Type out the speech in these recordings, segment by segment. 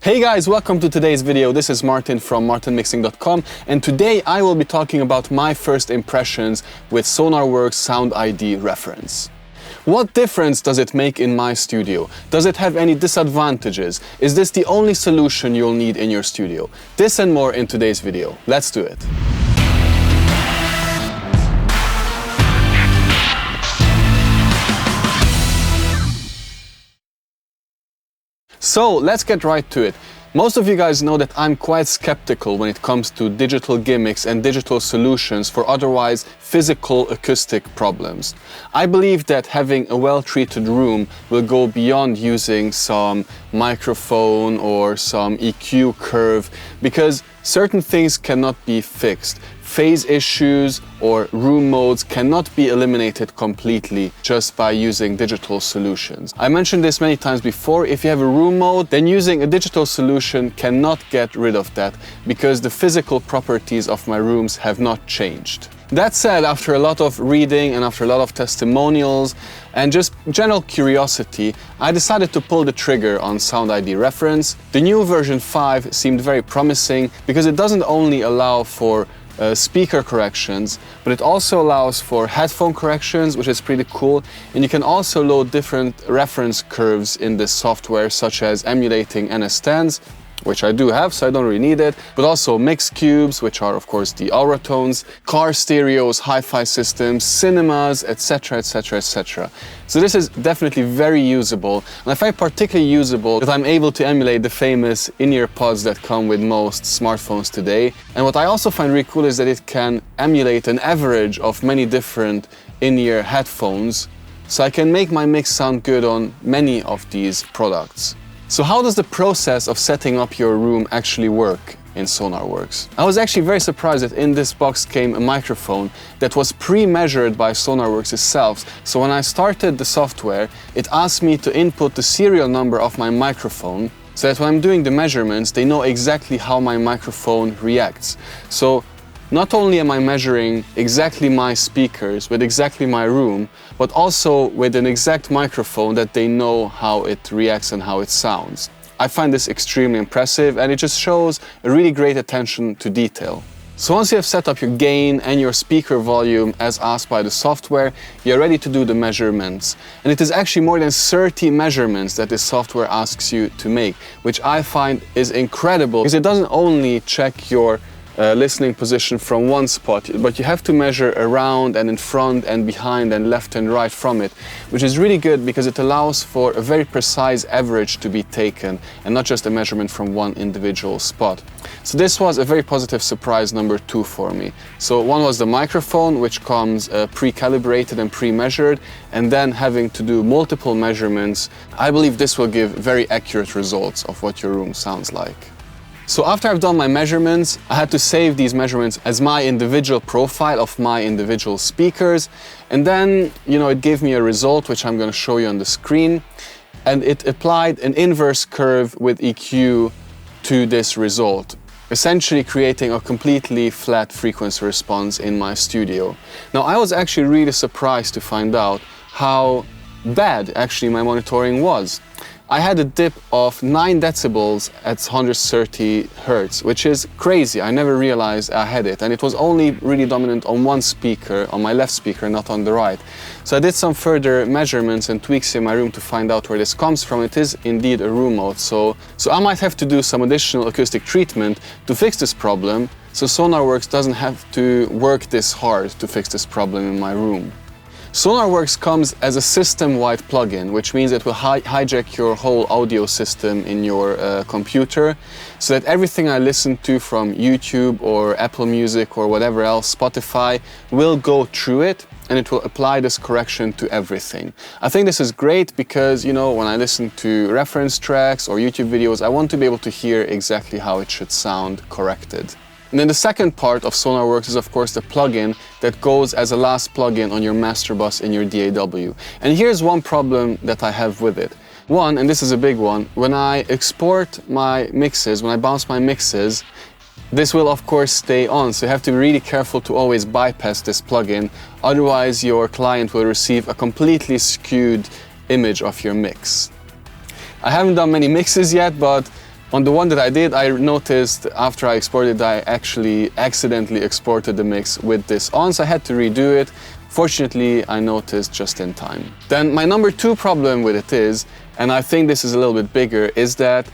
Hey guys, welcome to today's video. This is Martin from martinmixing.com, and today I will be talking about my first impressions with Sonarworks SoundID Reference. What difference does it make in my studio? Does it have any disadvantages? Is this the only solution you'll need in your studio? This and more in today's video. Let's do it. So let's get right to it. Most of you guys know that I'm quite skeptical when it comes to digital gimmicks and digital solutions for otherwise physical acoustic problems. I believe that having a well-treated room will go beyond using some microphone or some EQ curve, because certain things cannot be fixed. Phase issues or room modes cannot be eliminated completely just by using digital solutions. I mentioned this many times before. If you have a room mode, then using a digital solution cannot get rid of that because the physical properties of my rooms have not changed. That said, after a lot of reading and after a lot of testimonials and just general curiosity, I decided to pull the trigger on SoundID Reference. The new version 5 seemed very promising because it doesn't only allow for speaker corrections, but it also allows for headphone corrections, which is pretty cool. And you can also load different reference curves in this software, such as emulating NS stands, which I do have, so I don't really need it, but also mix cubes, which are of course the aura tones, car stereos, hi-fi systems, cinemas, etc, etc, etc. So this is definitely very usable, and I find particularly usable that I'm able to emulate the famous in-ear pods that come with most smartphones today. And what I also find really cool is that it can emulate an average of many different in-ear headphones, so I can make my mix sound good on many of these products. So how does the process of setting up your room actually work in Sonarworks? I was actually very surprised that in this box came a microphone that was pre-measured by Sonarworks itself. So when I started the software, it asked me to input the serial number of my microphone so that when I'm doing the measurements, they know exactly how my microphone reacts. So not only am I measuring exactly my speakers with exactly my room, but also with an exact microphone that they know how it reacts and how it sounds. I find this extremely impressive, and it just shows a really great attention to detail. So once you have set up your gain and your speaker volume as asked by the software, you're ready to do the measurements. And it is actually more than 30 measurements that this software asks you to make, which I find is incredible, because it doesn't only check your listening position from one spot, but you have to measure around and in front and behind and left and right from it, which is really good because it allows for a very precise average to be taken and not just a measurement from one individual spot. So this was a very positive surprise number 2 for me. So one was the microphone, which comes pre-calibrated and pre-measured, and then having to do multiple measurements. I believe this will give very accurate results of what your room sounds like. So after I've done my measurements, I had to save these measurements as my individual profile of my individual speakers. And then, it gave me a result, which I'm going to show you on the screen. And it applied an inverse curve with EQ to this result, essentially creating a completely flat frequency response in my studio. Now, I was actually really surprised to find out how bad actually my monitoring was. I had a dip of 9 decibels at 130 Hertz, which is crazy. I never realized I had it, and it was only really dominant on one speaker, on my left speaker, not on the right. So I did some further measurements and tweaks in my room to find out where this comes from. It is indeed a room mode, so I might have to do some additional acoustic treatment to fix this problem, so Sonarworks doesn't have to work this hard to fix this problem in my room. Sonarworks comes as a system-wide plugin, which means it will hijack your whole audio system in your computer, so that everything I listen to from YouTube or Apple Music or whatever else, Spotify, will go through it, and it will apply this correction to everything. I think this is great because, when I listen to reference tracks or YouTube videos, I want to be able to hear exactly how it should sound corrected. And then the second part of Sonarworks is of course the plugin that goes as a last plugin on your master bus in your DAW. And here's one problem that I have with it. One, and this is a big one, when I export my mixes, when I bounce my mixes, this will of course stay on, so you have to be really careful to always bypass this plugin, otherwise your client will receive a completely skewed image of your mix. I haven't done many mixes yet, but On the one that I did, I noticed after I exported I actually accidentally exported the mix with this on, so I had to redo it. Fortunately, I noticed just in time. Then my number 2 problem with it is, and I think this is a little bit bigger, is that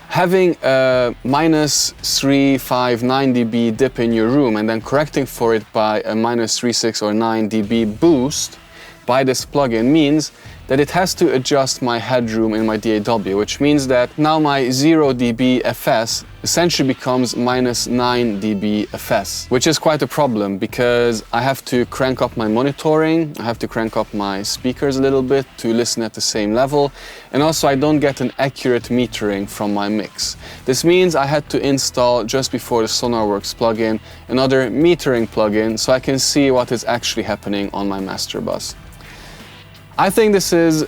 having a -359 dB dip in your room and then correcting for it by a -36 or 9 dB boost by this plugin means that it has to adjust my headroom in my DAW, which means that now my 0 dB FS essentially becomes -9 dB FS, which is quite a problem because I have to crank up my monitoring, I have to crank up my speakers a little bit to listen at the same level, and also I don't get an accurate metering from my mix. This means I had to install, just before the Sonarworks plugin, another metering plugin so I can see what is actually happening on my master bus. I think this is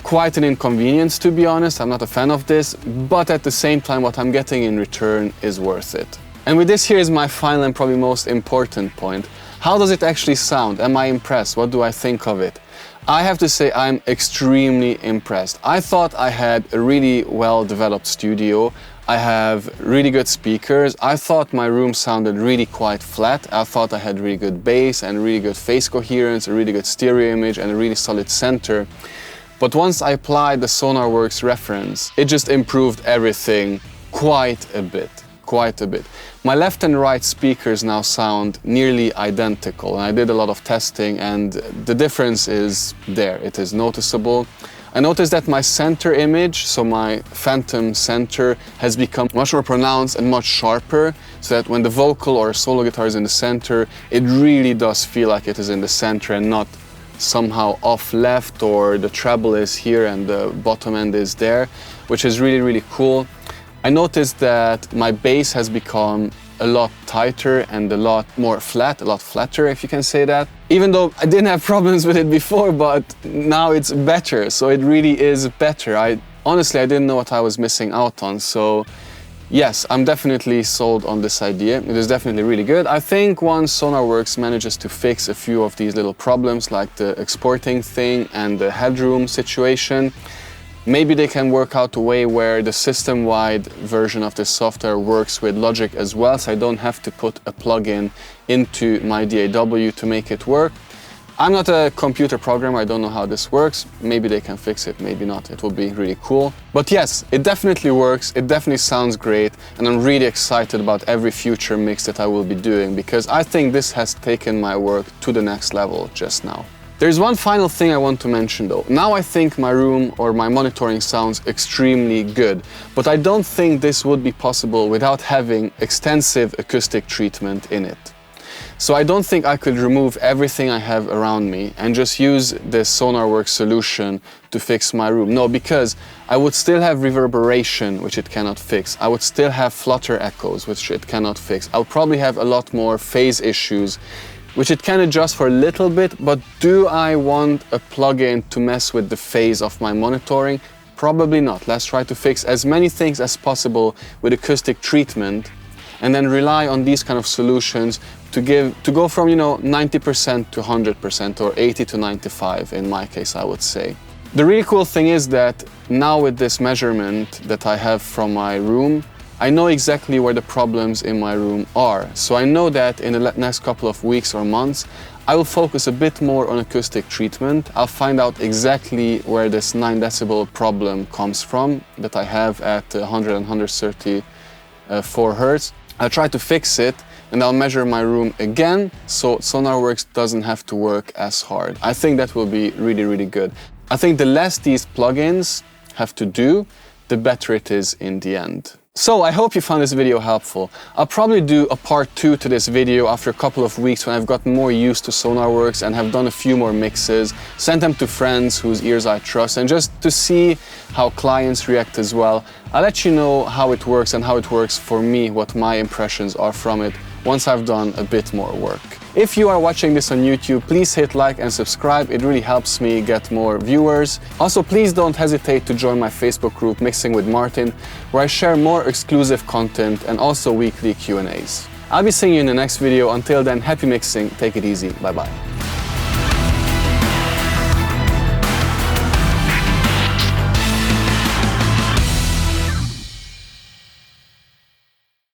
quite an inconvenience, to be honest. I'm not a fan of this, but at the same time what I'm getting in return is worth it. And with this, here is my final and probably most important point. How does it actually sound? Am I impressed? What do I think of it? I have to say I'm extremely impressed. I thought I had a really well developed studio. I have really good speakers. I thought my room sounded really quite flat. I thought I had really good bass and really good phase coherence, a really good stereo image and a really solid center. But once I applied the Sonarworks reference, it just improved everything quite a bit. My left and right speakers now sound nearly identical, and I did a lot of testing and the difference is there. It is noticeable. I noticed that my center image, so my phantom center, has become much more pronounced and much sharper, so that when the vocal or solo guitar is in the center, it really does feel like it is in the center and not somehow off left, or the treble is here and the bottom end is there, which is really, really cool. I noticed that my bass has become a lot tighter and a lot more flat, a lot flatter, if you can say that. Even though I didn't have problems with it before, but now it's better, so it really is better. Honestly, I didn't know what I was missing out on, so yes, I'm definitely sold on this idea. It is definitely really good. I think once Sonarworks manages to fix a few of these little problems, like the exporting thing and the headroom situation, maybe they can work out a way where the system-wide version of this software works with Logic as well, so I don't have to put a plugin into my DAW to make it work. I'm not a computer programmer, I don't know how this works. Maybe they can fix it, maybe not. It would be really cool. But yes, it definitely works, it definitely sounds great, and I'm really excited about every future mix that I will be doing, because I think this has taken my work to the next level just now. There's one final thing I want to mention though. Now I think my room or my monitoring sounds extremely good, but I don't think this would be possible without having extensive acoustic treatment in it. So I don't think I could remove everything I have around me and just use this Sonarworks solution to fix my room. No, because I would still have reverberation, which it cannot fix. I would still have flutter echoes, which it cannot fix. I'll probably have a lot more phase issues, which it can adjust for a little bit, but do I want a plugin to mess with the phase of my monitoring? Probably not. Let's try to fix as many things as possible with acoustic treatment and then rely on these kind of solutions to go from, 90% to 100% or 80 to 95 in my case, I would say. The really cool thing is that now with this measurement that I have from my room, I know exactly where the problems in my room are. So I know that in the next couple of weeks or months, I will focus a bit more on acoustic treatment. I'll find out exactly where this 9 decibel problem comes from that I have at 100 and 134 Hertz. I'll try to fix it and I'll measure my room again so Sonarworks doesn't have to work as hard. I think that will be really, really good. I think the less these plugins have to do, the better it is in the end. So I hope you found this video helpful. I'll probably do a part 2 to this video after a couple of weeks when I've gotten more used to Sonarworks and have done a few more mixes, sent them to friends whose ears I trust, and just to see how clients react as well. I'll let you know how it works and how it works for me, what my impressions are from it, once I've done a bit more work. If you are watching this on YouTube, please hit like and subscribe. It really helps me get more viewers. Also, please don't hesitate to join my Facebook group Mixing with Martin, where I share more exclusive content and also weekly Q&As. I'll be seeing you in the next video. Until then, happy mixing, take it easy, bye bye.